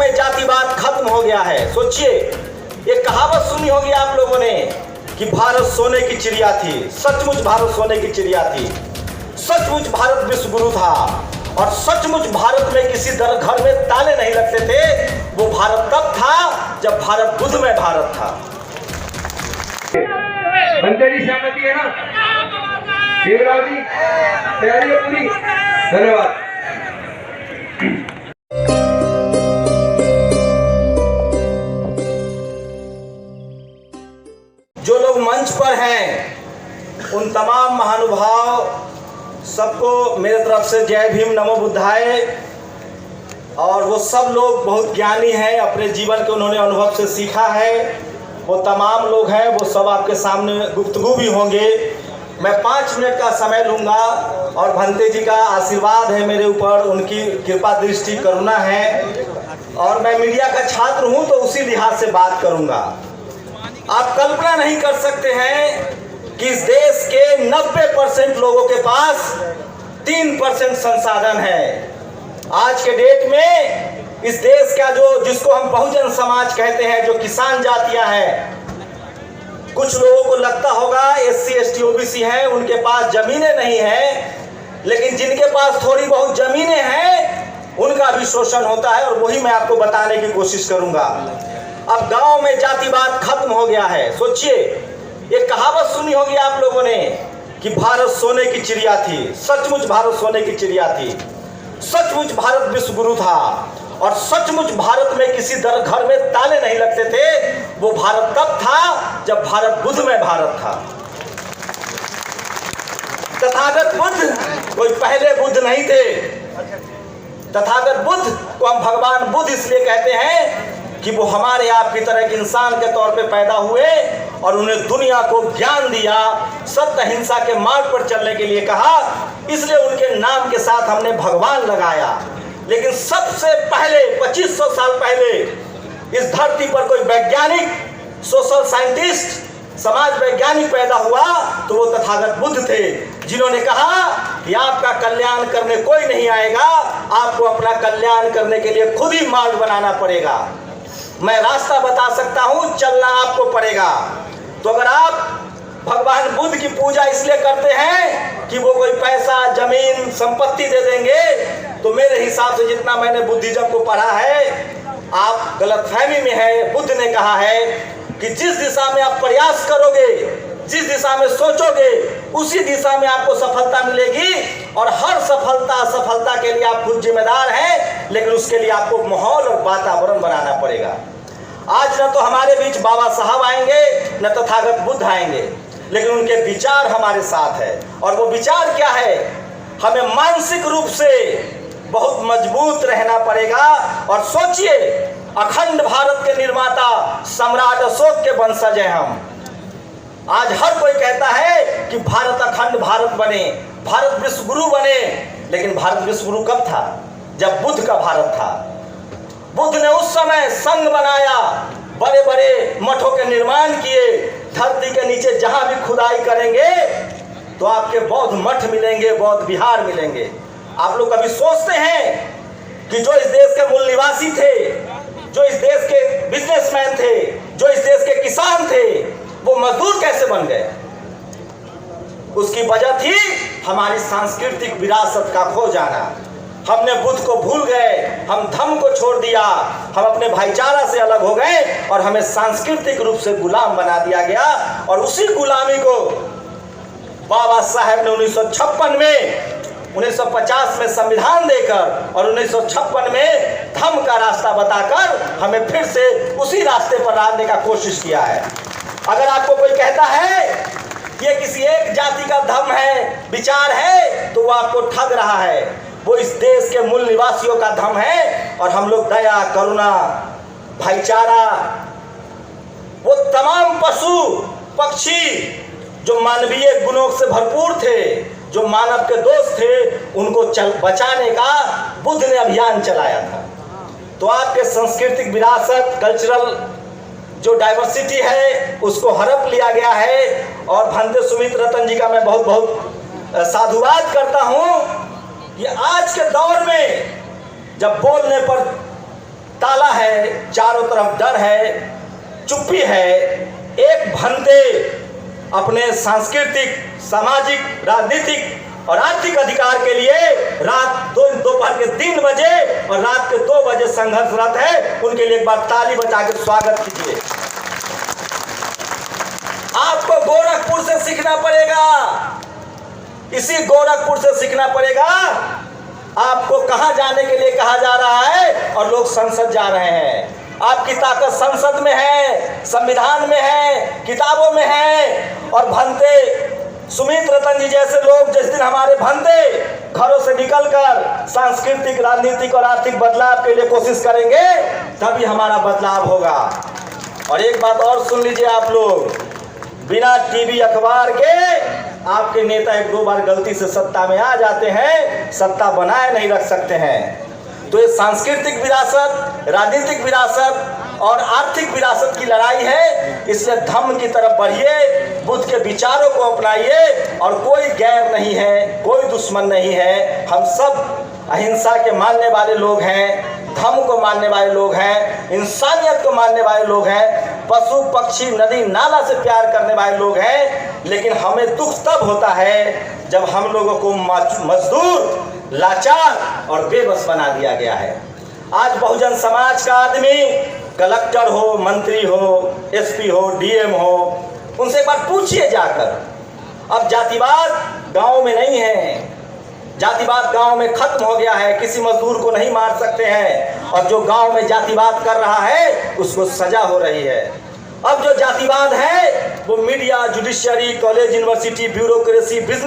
में जातिवाद खत्म हो गया है। सोचिए, एक कहावत सुनी होगी आप लोगों ने कि भारत सोने की चिड़िया थी। सचमुच भारत सोने की चिड़िया थी। सचमुच भारत विश्व गुरु था और सचमुच भारत में किसी घर में ताले नहीं लगते थे। वो भारत तब था जब भारत बुद्ध में भारत था। बंदरी सहमति है ना? देवराव जी तैयारी है पूरी? धन्यवाद। जो लोग मंच पर हैं उन तमाम महानुभाव सबको मेरे तरफ से जय भीम नमो बुद्धाय। और वो सब लोग बहुत ज्ञानी हैं, अपने जीवन के उन्होंने अनुभव से सीखा है। वो तमाम लोग हैं, वो सब आपके सामने गुफ्तगू भी होंगे। मैं 5 मिनट का समय लूँगा और भंते जी का आशीर्वाद है मेरे ऊपर, उनकी कृपा दृष्टि करुणा है और मैं मीडिया का छात्र हूँ तो उसी लिहाज से बात करूँगा। आप कल्पना नहीं कर सकते हैं कि इस देश के 90% लोगों के पास 3% संसाधन है। आज के डेट में इस देश का जिसको हम बहुजन समाज कहते हैं, जो किसान जातियां हैं, कुछ लोगों को लगता होगा SC ST OBC हैं, उनके पास जमीनें नहीं हैं, लेकिन जिनके पास थोड़ी बहुत जमीनें हैं उनका भी शोषण होता है और वही मैं आपको बताने की कोशिश करूंगा। अब गांव में जातिवाद खत्म हो गया है। सोचिए, एक कहावत सुनी होगी आप लोगों ने कि भारत सोने की चिड़िया थी। सचमुच भारत सोने की चिड़िया थी। सचमुच भारत विश्व गुरु था और सचमुच भारत में किसी घर में ताले नहीं लगते थे। वो भारत तब था जब भारत बुद्ध में भारत था। तथागत बुद्ध कोई पहले बुद्ध नहीं थे। तथागत बुद्ध को हम भगवान बुद्ध इसलिए कहते हैं कि वो हमारे आपकी तरह एक इंसान के तौर पे पैदा हुए और उन्हें दुनिया को ज्ञान दिया, सत्य अहिंसा के मार्ग पर चलने के लिए कहा, इसलिए उनके नाम के साथ हमने भगवान लगाया। लेकिन सबसे पहले 2500 साल पहले इस धरती पर कोई वैज्ञानिक, सोशल साइंटिस्ट, समाज वैज्ञानिक पैदा हुआ तो वो तथागत बुद्ध थे, जिन्होंने कहा कि आपका कल्याण करने कोई नहीं आएगा, आपको अपना कल्याण करने के लिए खुद ही मार्ग बनाना पड़ेगा। मैं रास्ता बता सकता हूं, चलना आपको पड़ेगा। तो अगर आप भगवान बुद्ध की पूजा इसलिए करते हैं कि वो कोई पैसा, जमीन, संपत्ति दे देंगे, तो मेरे हिसाब से जितना मैंने बुद्धिज्म को पढ़ा है, आप गलतफहमी में है। बुद्ध ने कहा है कि जिस दिशा में आप प्रयास करोगे, जिस दिशा में सोचोगे, उसी दिशा में आपको सफलता मिलेगी और हर सफलता के लिए आप खुद जिम्मेदार हैं, लेकिन उसके लिए आपको माहौल और वातावरण बनाना पड़ेगा। आज न तो हमारे बीच बाबा साहब आएंगे, न तथागत बुद्ध आएंगे, लेकिन उनके विचार हमारे साथ है। और वो विचार क्या है? हमें मानसिक रूप से बहुत मजबूत रहना पड़ेगा। और सोचिए, अखंड भारत के निर्माता सम्राट अशोक के वंशज हैं हम। आज हर कोई कहता है कि भारत अखंड भारत बने, भारत विश्व गुरु बने, लेकिन भारत विश्व गुरु कब था? जब बुद्ध का भारत था। बुद्ध ने उस समय संघ बनाया, बड़े बड़े मठों के निर्माण किए। धरती के नीचे जहां भी खुदाई करेंगे तो आपके बौद्ध मठ मिलेंगे, बौद्ध विहार मिलेंगे। आप लोग कभी सोचते हैं कि जो इस देश के मूल निवासी थे, जो इस देश के बिजनेसमैन थे, जो इस देश के किसान थे, वो मजदूर कैसे बन गए? उसकी वजह थी हमारी सांस्कृतिक विरासत का खो जाना। हमने बुद्ध को भूल गए, हम धर्म को छोड़ दिया, हम अपने भाईचारा से अलग हो गए और हमें सांस्कृतिक रूप से गुलाम बना दिया गया। और उसी गुलामी को बाबा साहेब ने 1956 में, 1950 में संविधान देकर और 1956 में धर्म का रास्ता बताकर हमें फिर से उसी रास्ते पर लाने का कोशिश किया है। अगर आपको कोई कहता है ये किसी एक जाति का धर्म है, विचार है, तो वो आपको ठग रहा है। वो इस देश के मूल निवासियों का धर्म है और हम लोग दया, करुणा, भाईचारा, वो तमाम पशु पक्षी जो मानवीय गुणों से भरपूर थे, जो मानव के दोस्त थे, उनको बचाने का बुद्ध ने अभियान चलाया था। तो आपके सांस्कृतिक विरासत, कल्चरल जो डाइवर्सिटी है, उसको हड़प लिया गया है। और भंते सुमित रतन जी का मैं बहुत बहुत साधुवाद करता हूँ। ये आज के दौर में जब बोलने पर ताला है, चारों तरफ डर है, चुप्पी है। एक भंते अपने सांस्कृतिक, सामाजिक, राजनीतिक और आर्थिक अधिकार के लिए रात दोपहर के 3 बजे और रात के 2 बजे संघर्षरत है। उनके लिए एक बार ताली बजा के स्वागत कीजिए। आपको गोरखपुर से सीखना पड़ेगा, इसी गोरखपुर से सीखना पड़ेगा। आपको कहां जाने के लिए कहा जा रहा है और लोग संसद जा रहे हैं। आपकी ताकत संसद में है, संविधान में है, किताबों में है। और भंते सुमित रतन जी जैसे लोग जिस दिन हमारे भंते घरों से निकलकर सांस्कृतिक, राजनीतिक और आर्थिक बदलाव के लिए कोशिश करेंगे, तभी हमारा बदलाव होगा। और एक बात और सुन लीजिए आप लोग, बिना टीवी अखबार के आपके नेता 1-2 बार गलती से सत्ता में आ जाते हैं, सत्ता बनाए नहीं रख सकते हैं। तो ये सांस्कृतिक विरासत, राजनीतिक विरासत और आर्थिक विरासत की लड़ाई है। इसलिए धम्म की तरफ बढ़िए, बुद्ध के विचारों को अपनाइए। और कोई गैर नहीं है, कोई दुश्मन नहीं है। हम सब अहिंसा के मानने वाले लोग हैं, धर्म को मानने वाले लोग हैं, इंसानियत को मानने वाले लोग हैं, पशु पक्षी नदी नाला से प्यार करने वाले लोग हैं। लेकिन हमें दुख तब होता है जब हम लोगों को मजदूर, लाचार और बेबस बना दिया गया है। आज बहुजन समाज का आदमी, कलेक्टर हो, मंत्री हो, एसपी हो, डीएम हो, उनसे एक बार पूछिए जाकर। अब जातिवाद गांव में नहीं है, जातिवाद गांव में खत्म हो गया है। किसी मजदूर को नहीं मार सकते हैं। और जो गांव में जातिवाद कर रहा है उसको सजा हो रही है। अब जो जातिवाद है वो media, judiciary, college, university, bureaucracy, business